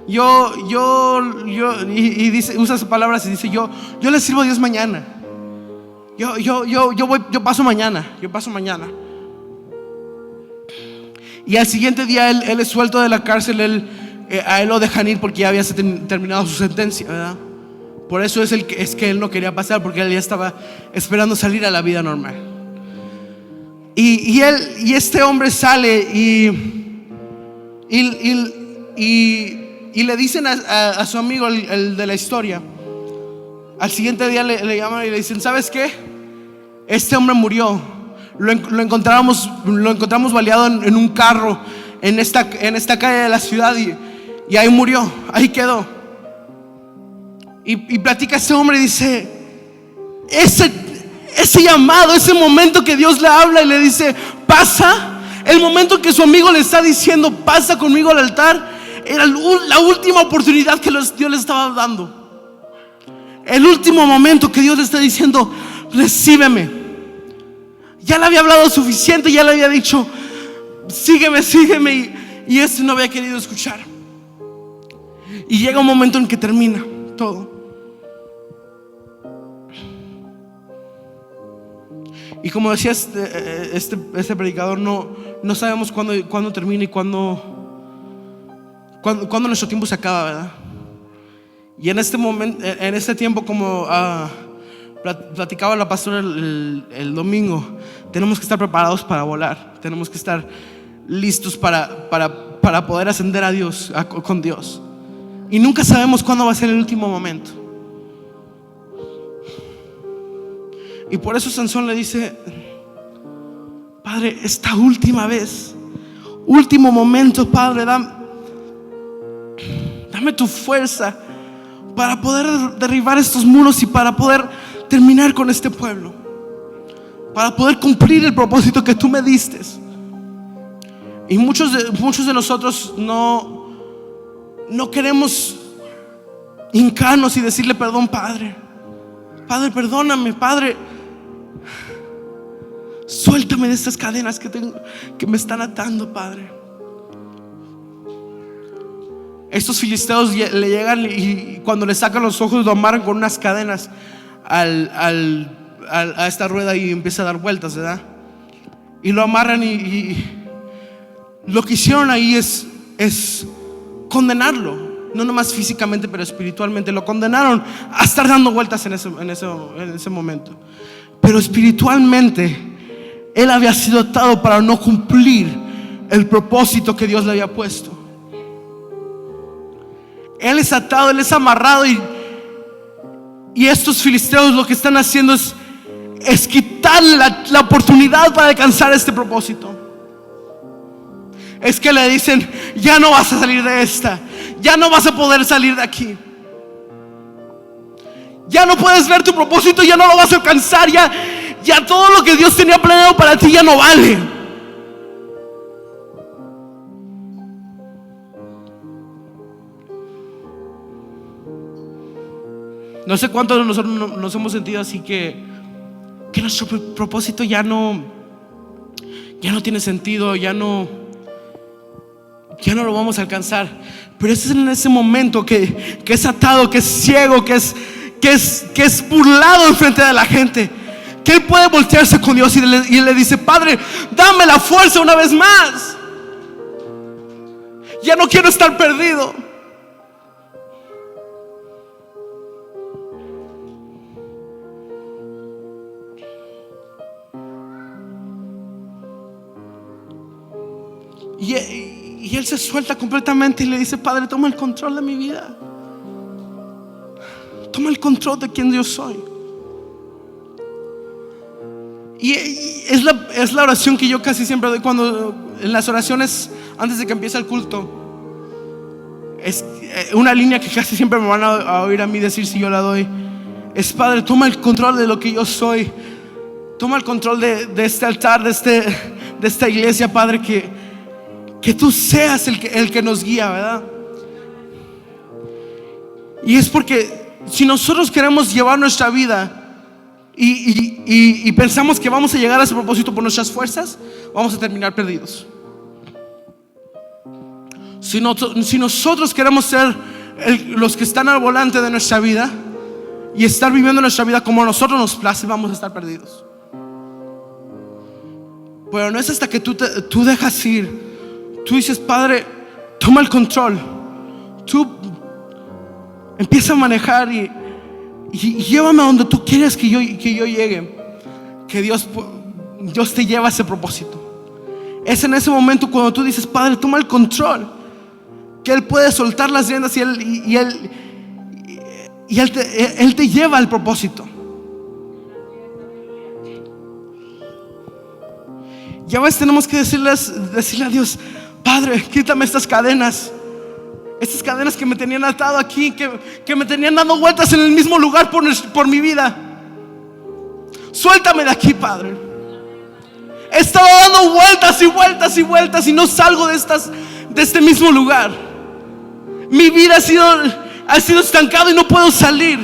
y dice, usa sus palabras y dice, yo le sirvo a Dios mañana. Yo paso mañana. Y al siguiente día él es suelto de la cárcel. A él lo dejan ir porque ya había terminado su sentencia, ¿verdad? Por eso es que él no quería pasar, porque él ya estaba esperando salir a la vida normal. Y este hombre sale y le dicen a su amigo, el de la historia. Al siguiente día le llaman y le dicen, ¿sabes qué? Este hombre murió. Lo encontramos baleado en un carro en esta calle de la ciudad, y ahí murió, ahí quedó. Y platica ese hombre y dice, ese llamado, ese momento que Dios le habla y le dice, pasa, el momento que su amigo le está diciendo, pasa conmigo al altar, era la última oportunidad que Dios le estaba dando. el último momento que Dios le está diciendo: recíbeme. Ya le había hablado suficiente, ya le había dicho: sígueme, sígueme, y este no había querido escuchar. Y llega un momento en que termina todo. Y como decía este predicador, no sabemos cuándo termina y cuándo nuestro tiempo se acaba, ¿verdad? Y en este momento, en este tiempo, como platicaba la pastora el domingo, tenemos que estar preparados para volar. Tenemos que estar listos para poder ascender a Dios, con Dios. Y nunca sabemos cuándo va a ser el último momento. Y por eso Sansón le dice: Padre, esta última vez, último momento, Padre, dame tu fuerza para poder derribar estos muros y para poder terminar con este pueblo, para poder cumplir el propósito que tú me diste. Y muchos de nosotros no queremos hincarnos y decirle: perdón, Padre, perdóname, Padre, suéltame de estas cadenas que me están atando, Padre. Estos filisteos le llegan y cuando le sacan los ojos lo amarran con unas cadenas a esta rueda y empieza a dar vueltas, ¿verdad? Y lo amarran y lo que hicieron ahí es condenarlo. No nomás físicamente, pero espiritualmente. Lo condenaron a estar dando vueltas en ese momento. Pero espiritualmente él había sido atado para no cumplir el propósito que Dios le había puesto. Él es atado, él es amarrado, y estos filisteos lo que están haciendo es quitarle la oportunidad para alcanzar este propósito. Es que le dicen: ya no vas a salir de esta, ya no vas a poder salir de aquí, ya no puedes ver tu propósito, ya no lo vas a alcanzar, ya todo lo que Dios tenía planeado para ti ya no vale. No sé cuántos de nosotros nos hemos sentido así, que nuestro propósito ya no tiene sentido, ya no lo vamos a alcanzar. Pero es en ese momento que es atado, que es ciego, que es burlado en frente de la gente, que él puede voltearse con Dios y le dice: Padre, dame la fuerza una vez más. Ya no quiero estar perdido. Y él se suelta completamente y le dice: Padre, toma el control de mi vida, toma el control de quien yo soy. Y es la oración que yo casi siempre doy en las oraciones antes de que empiece el culto. Es una línea que casi siempre me van a oír a mí decir si yo la doy. Es: Padre, toma el control de lo que yo soy, toma el control de este altar, de esta iglesia, Padre, que tú seas el que nos guía, ¿verdad? Y es porque si nosotros queremos llevar nuestra vida y pensamos que vamos a llegar a ese propósito por nuestras fuerzas, vamos a terminar perdidos. Si nosotros queremos ser los que están al volante de nuestra vida y estar viviendo nuestra vida como a nosotros nos place, vamos a estar perdidos. Pero no es hasta que tú dejas ir. Tú dices: Padre, toma el control. Tú empieza a manejar y llévame a donde tú quieres que yo llegue. Que Dios te lleva a ese propósito. Es en ese momento cuando tú dices: Padre, toma el control, que Él puede soltar las riendas y Él te lleva al propósito. Y a veces tenemos que decirle a Dios: Padre, quítame estas cadenas que me tenían atado aquí, que me tenían dando vueltas en el mismo lugar por mi vida. Suéltame de aquí, Padre. He estado dando vueltas y vueltas y vueltas y no salgo de este mismo lugar. Mi vida ha sido estancado y no puedo salir.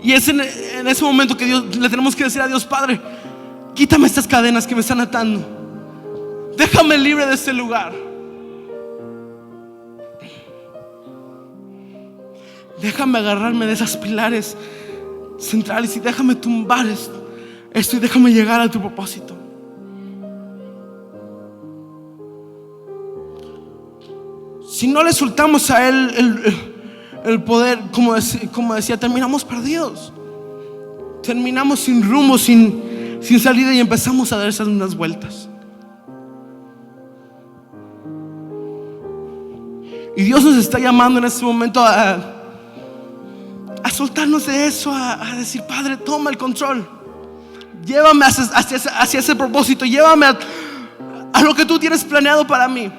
Y es en ese momento que le tenemos que decir a Dios: Padre, quítame estas cadenas que me están atando. Déjame libre de este lugar. Déjame agarrarme de esas pilares centrales y déjame tumbar esto y déjame llegar a tu propósito. Si no le soltamos a Él el poder, como decía, terminamos perdidos. Terminamos sin rumbo, sin salida, y empezamos a dar esas unas vueltas. Y Dios nos está llamando en este momento a soltarnos de eso, a decir: Padre, toma el control. Llévame hacia ese propósito. Llévame a lo que tú tienes planeado para mí.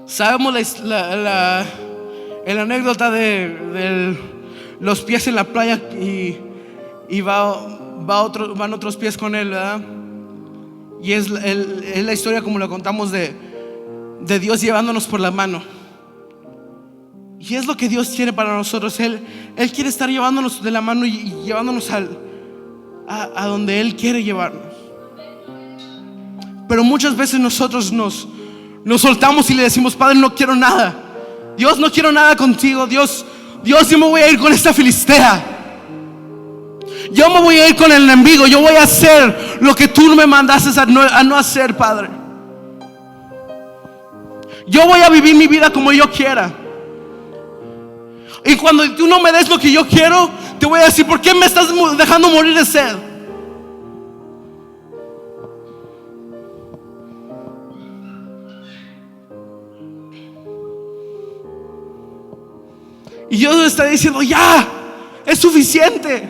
Sabemos la anécdota de los pies en la playa y van otros pies con él, ¿verdad? Y es la historia como la contamos de Dios llevándonos por la mano. Y es lo que Dios quiere para nosotros. Él quiere estar llevándonos de la mano y llevándonos a donde Él quiere llevarnos. Pero muchas veces nosotros nos soltamos y le decimos: Padre, no quiero nada. Dios, no quiero nada contigo. Dios, yo me voy a ir con esta filistea. Yo me voy a ir con el enemigo. Yo voy a hacer lo que tú me mandaste a no hacer, Padre. Yo voy a vivir mi vida como yo quiera. Y cuando tú no me des lo que yo quiero, te voy a decir: ¿por qué me estás dejando morir de sed? Y Dios está diciendo: ya, es suficiente.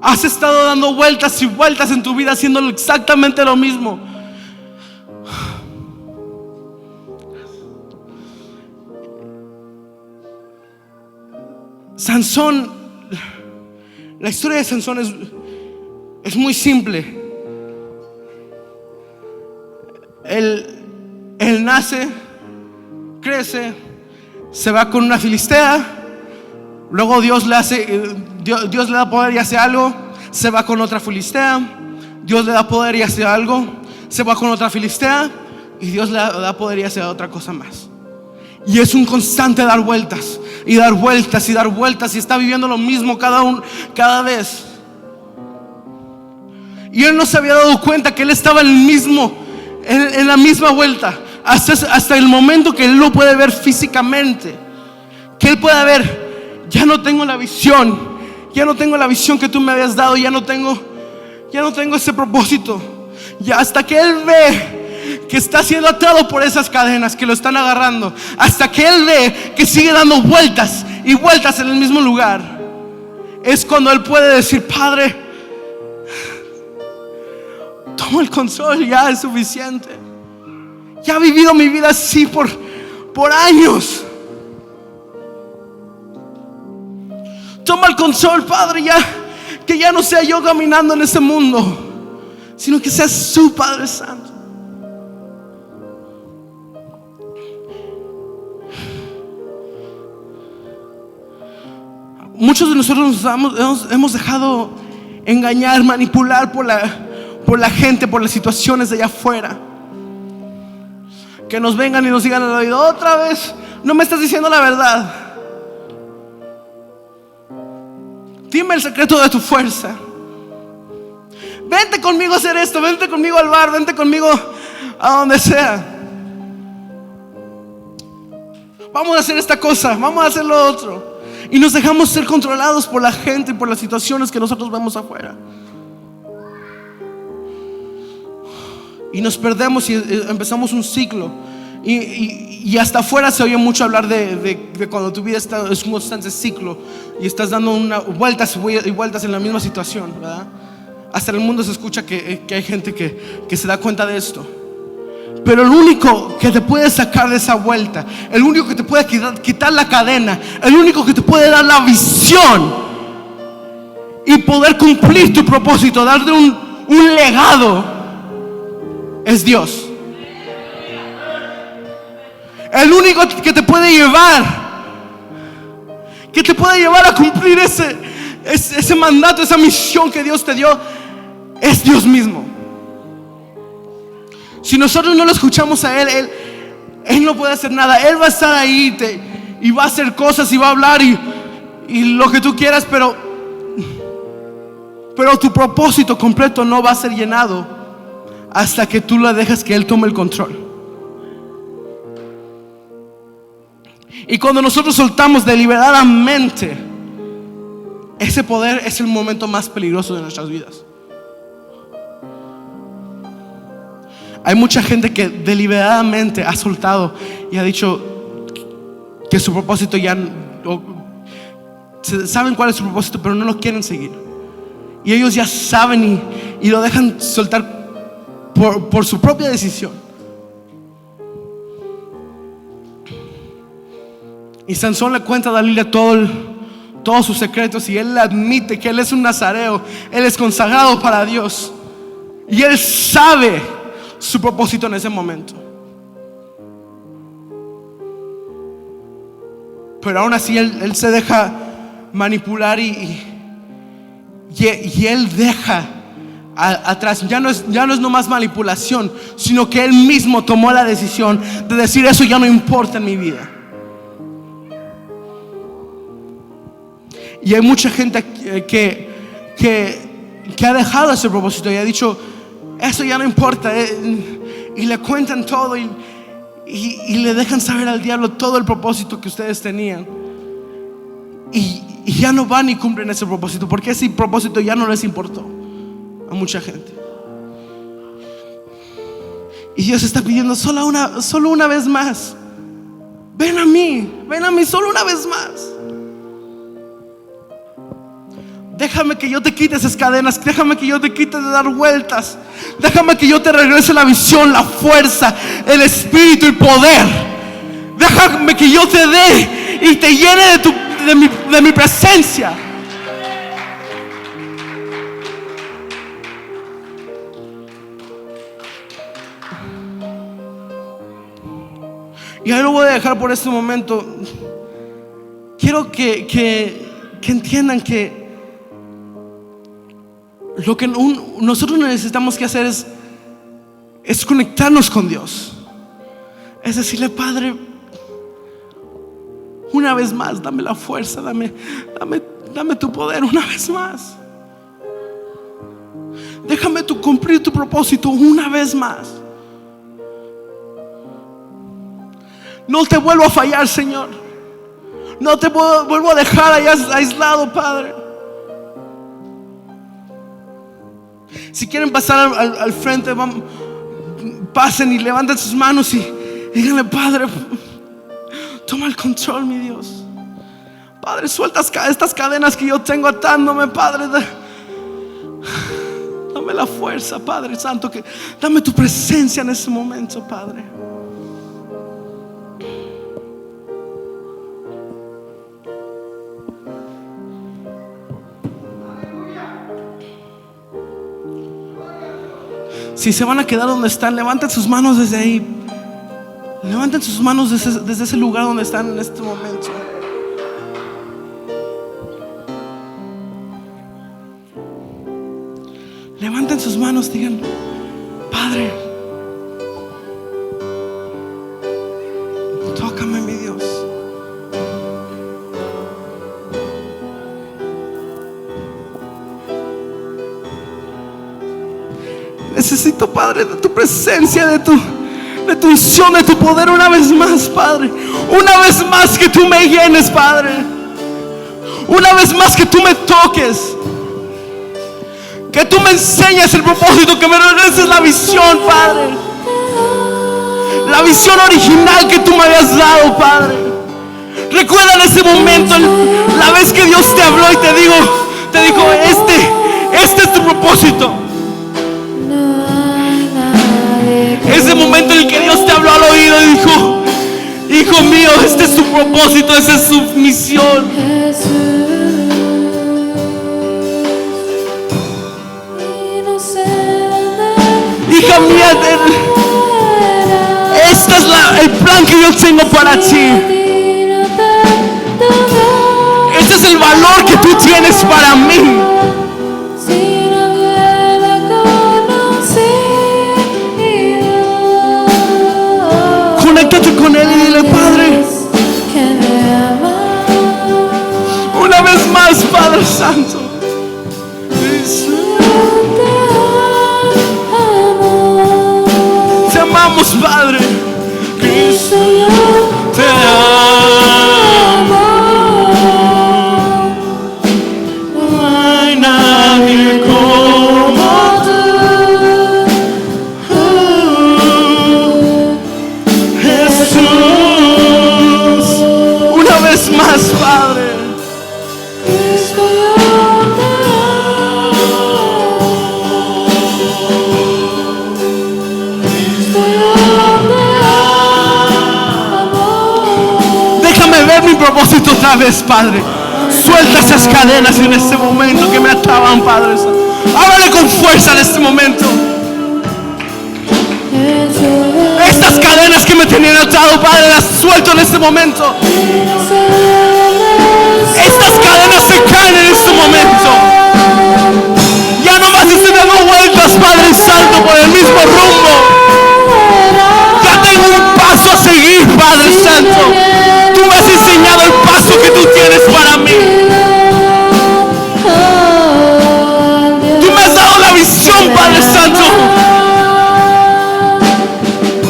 Has estado dando vueltas y vueltas en tu vida haciendo exactamente lo mismo. Sansón, la historia de Sansón es muy simple. Él nace, crece, se va con una filistea. Luego Dios le da poder y hace algo. Se va con otra filistea. Dios le da poder y hace algo. Se va con otra filistea. Y Dios le da poder y hace otra cosa más. Y es un constante dar vueltas y dar vueltas y dar vueltas. Y está viviendo lo mismo cada vez. Y él no se había dado cuenta que él estaba en la misma vuelta. Hasta el momento que él lo puede ver físicamente. Que él pueda ver: ya no tengo la visión. Ya no tengo la visión que tú me habías dado. Ya no tengo ese propósito. Ya hasta que él ve que está siendo atado por esas cadenas que lo están agarrando. Hasta que él ve que sigue dando vueltas y vueltas en el mismo lugar. Es cuando él puede decir: Padre, toma el control, ya es suficiente. Ya he vivido mi vida así por años. Toma el control, Padre, que ya no sea yo caminando en este mundo, sino que seas su Padre Santo. Muchos de nosotros nos hemos dejado engañar, manipular por la gente, por las situaciones de allá afuera. Que nos vengan y nos digan al oído: otra vez no me estás diciendo la verdad. Dime el secreto de tu fuerza. Vente conmigo a hacer esto. Vente conmigo al bar. Vente conmigo a donde sea. Vamos a hacer esta cosa. Vamos a hacer lo otro. Y nos dejamos ser controlados por la gente y por las situaciones que nosotros vemos afuera. Y nos perdemos y empezamos un ciclo. Y hasta afuera se oye mucho hablar de cuando tu vida es un constante ciclo y estás dando vueltas y vueltas en la misma situación, ¿verdad? Hasta en el mundo se escucha que hay gente que se da cuenta de esto. Pero el único que te puede sacar de esa vuelta, el único que te puede quitar la cadena, el único que te puede dar la visión y poder cumplir tu propósito, darte un legado, es Dios. El único que te puede llevar a cumplir ese mandato, esa misión que Dios te dio, es Dios mismo. Si nosotros no lo escuchamos a Él no puede hacer nada. Él va a estar ahí y va a hacer cosas y va a hablar y lo que tú quieras, pero tu propósito completo no va a ser llenado hasta que tú le dejes que Él tome el control. Y cuando nosotros soltamos deliberadamente ese poder, es el momento más peligroso de nuestras vidas. Hay mucha gente que deliberadamente ha soltado y ha dicho que su propósito saben cuál es su propósito, pero no lo quieren seguir. Y ellos ya saben y lo dejan soltar por su propia decisión. Y Sansón le cuenta a Dalila todos sus secretos, y él admite que él es un nazareo, él es consagrado para Dios, y él sabe su propósito en ese momento. Pero aún así él se deja manipular y él deja atrás. Ya no es nomás manipulación, sino que él mismo tomó la decisión de decir: eso ya no importa en mi vida. Y hay mucha gente que ha dejado ese propósito y ha dicho: eso ya no importa, y le cuentan todo y le dejan saber al diablo todo el propósito que ustedes tenían, y ya no van y cumplen ese propósito, porque ese propósito ya no les importó a mucha gente. Y Dios está pidiendo solo una vez más: ven a mí solo una vez más. Déjame que yo te quite esas cadenas. Déjame que yo te quite de dar vueltas. Déjame que yo te regrese la visión, la fuerza, el espíritu, el poder. Déjame que yo te dé y te llene de mi presencia. Y ahí lo voy a dejar por este momento. Quiero que entiendan que lo que nosotros necesitamos que hacer es conectarnos con Dios. Es decirle: Padre, una vez más, dame la fuerza, dame tu poder una vez más. Déjame cumplir tu propósito una vez más. No te vuelvo a fallar, Señor. No te vuelvo a dejar allá aislado, Padre. Si quieren pasar al frente, pasen y levanten sus manos y díganle: Padre, toma el control, mi Dios. Padre, suelta estas cadenas que yo tengo atándome, Padre. Dame la fuerza, Padre Santo, dame tu presencia en este momento, Padre. Si se van a quedar donde están, levanten sus manos desde ahí. Levanten sus manos desde ese lugar donde están en este momento. Levanten sus manos, digan: Padre, tócame, mi Dios. Necesito, Padre, de tu presencia, de tu unción, de tu poder una vez más, Padre. Una vez más que tú me llenes, Padre. Una vez más que tú me toques. Que tú me enseñes el propósito, que me regreses la visión, Padre. La visión original que tú me habías dado, Padre. Recuerda en ese momento, la vez que Dios te habló y te dijo: este es tu propósito. Ese momento en el que Dios te habló al oído y dijo: hijo mío, este es tu propósito, esa es su misión. Hija la mía. Este es el plan que yo tengo para ti. Este es el valor que tú tienes para mí. Conéctate con Él y dile: Padre, una vez más, Padre Santo, te amamos, Padre. Cristo, yo te amo. No hay nadie como tú. Jesús, una vez más, Padre. Cristo, yo te amo. Cristo, yo ver mi propósito otra vez, Padre. Suelta esas cadenas en este momento que me ataban, Padre. Háblale con fuerza en este momento. Estas cadenas que me tenían atado, Padre, las suelto en este momento. Estas cadenas se caen en este momento. Ya no más estoy dando vueltas, Padre Santo, por el mismo rumbo. Ya tengo un paso a seguir, Padre Santo. Tú me has enseñado el paso que tú tienes para mí. Tú me has dado la visión, Padre Santo.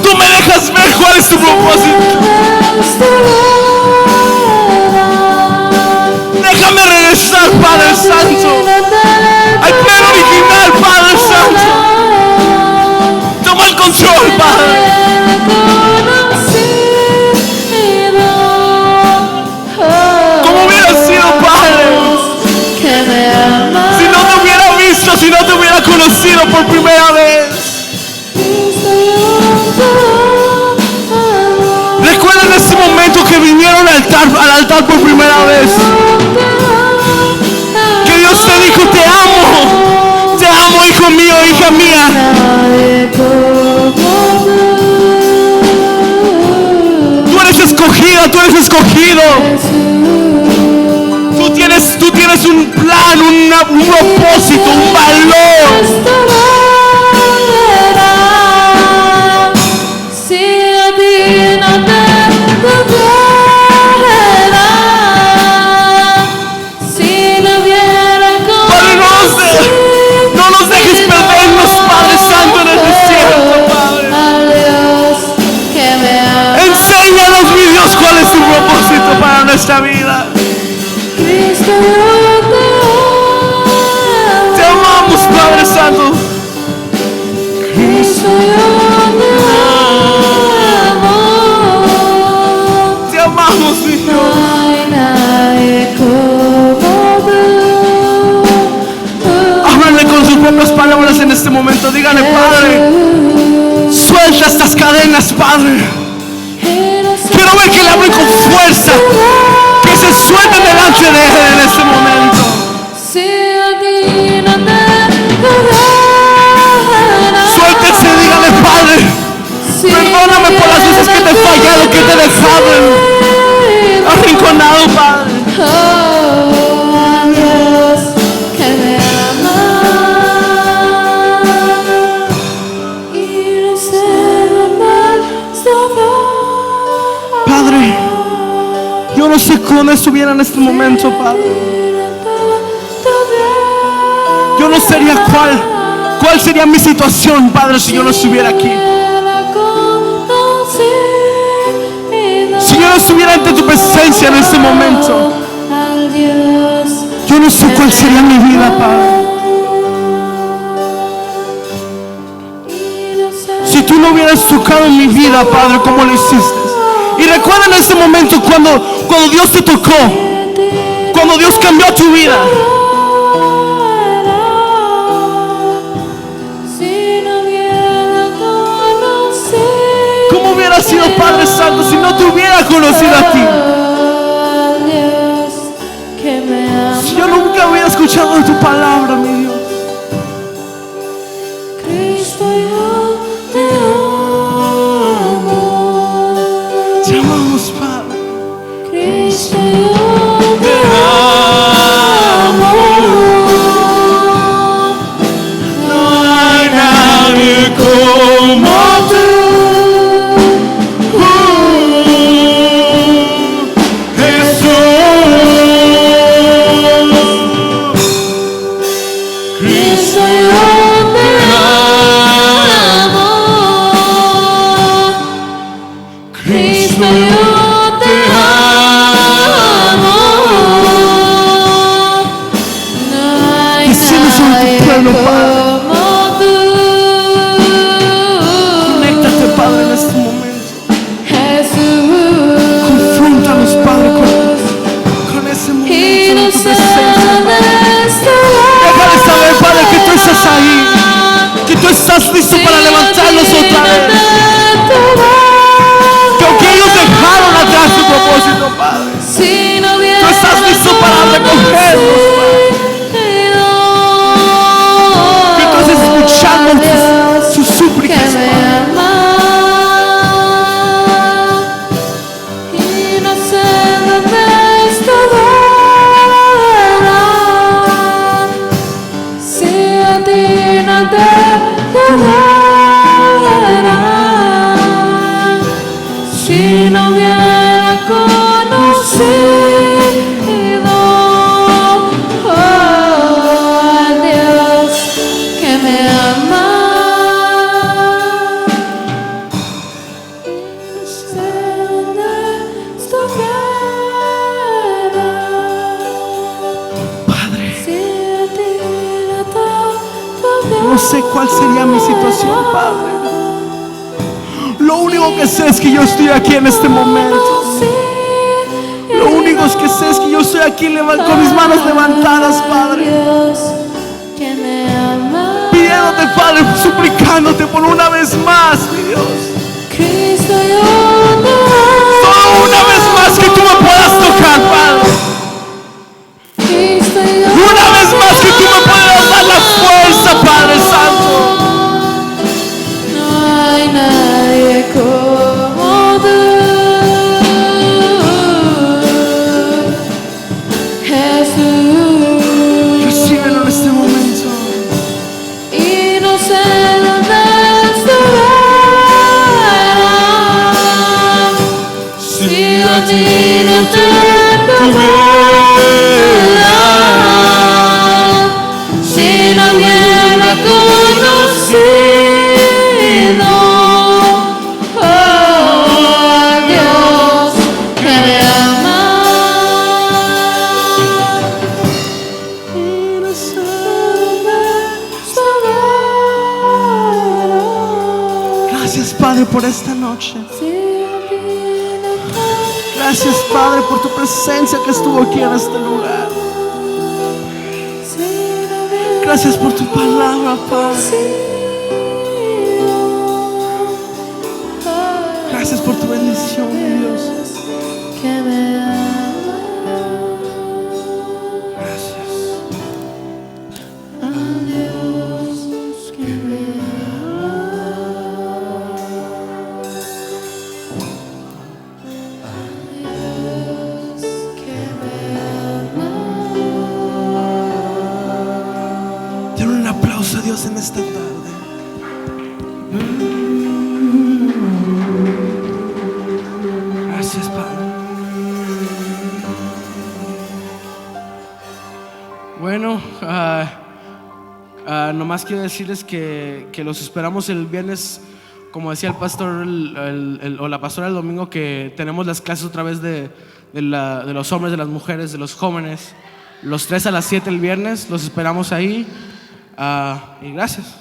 Tú me dejas ver cuál es tu propósito. Déjame regresar, Padre Santo, al plan original, Padre Santo. Toma el control, Padre. Si no te hubiera conocido por primera vez. Recuerda en ese momento que vinieron al altar por primera vez, que Dios te dijo: te amo, hijo mío, hija mía. Tú eres escogida, tú eres escogido. Tú tienes un plan, un propósito, un valor. Si a ti no te tuviera, si no hubiera Padre, no nos dejes perdernos, Padre Santo, en el desierto, Padre. Enséñanos, mi Dios, cuál es tu propósito para nuestra vida. Te amamos, Padre Santo. Cristo, te amamos, mi Dios. Háblale con sus propias palabras en este momento. Dígale: Padre, suelta estas cadenas, Padre. Quiero ver que le hablen con fuerza, que se suelten delante de Él en este momento. Suéltese, dígale: Padre, perdóname por las veces que te he fallado, que te he dejado arrinconado, Padre. Dios, que me ama y no sé más. Padre, yo no sé cómo estuviera en este momento, Padre. Yo no sería cuál sería mi situación, Padre, si yo no estuviera aquí. Si yo no estuviera ante tu presencia en este momento, yo no sé cuál sería mi vida, Padre. Si tú no hubieras tocado mi vida, Padre, como lo hiciste. Y recuerda en ese momento cuando Dios te tocó, cuando Dios cambió tu vida. ¿Cómo hubiera sido, Padre Santo, si no te hubiera conocido a ti? Si yo nunca hubiera escuchado tu palabra, mi Dios. Cristo, yo conocido, al Dios que me ama. Sé dónde estuviera, Padre, si a ti no te no sé cuál sería mi situación, Padre. Lo único que sé es que yo estoy aquí en este momento. Lo único que sé es que yo estoy aquí con mis manos levantadas, Padre, Dios que me ama. pidiéndote, Padre, suplicándote por una vez más, mi Dios. Cristo, yo te Solo una vez más que tú me puedas tocar, Padre. Cristo, yo Una vez más que tú me puedas dar la fuerza, Padre Santo. no hay nadie como tú, Jesús. Recíbelo en este momento. Y no sé dónde estuviera, si a ti no te tuviera, si no hubiera conocido, oh Dios que me ama. Y no sé dónde estuviera, Gracias, Padre, por esta noche. si a ti no te Gracias, Padre, por tu presencia que estuvo aquí en este lugar. Gracias por tu palabra, Padre. Gracias por tu bendición, mi Dios. Que me ama. Gracias. Dios que me Den un aplauso a Dios en esta tarde. Gracias, Padre. Bueno, nomás quiero decirles que los esperamos el viernes, como decía el pastor o la pastora el domingo, que tenemos las clases otra vez de los hombres, de las mujeres, de los jóvenes, los 3 a las 7 el viernes. Los esperamos ahí. Y gracias.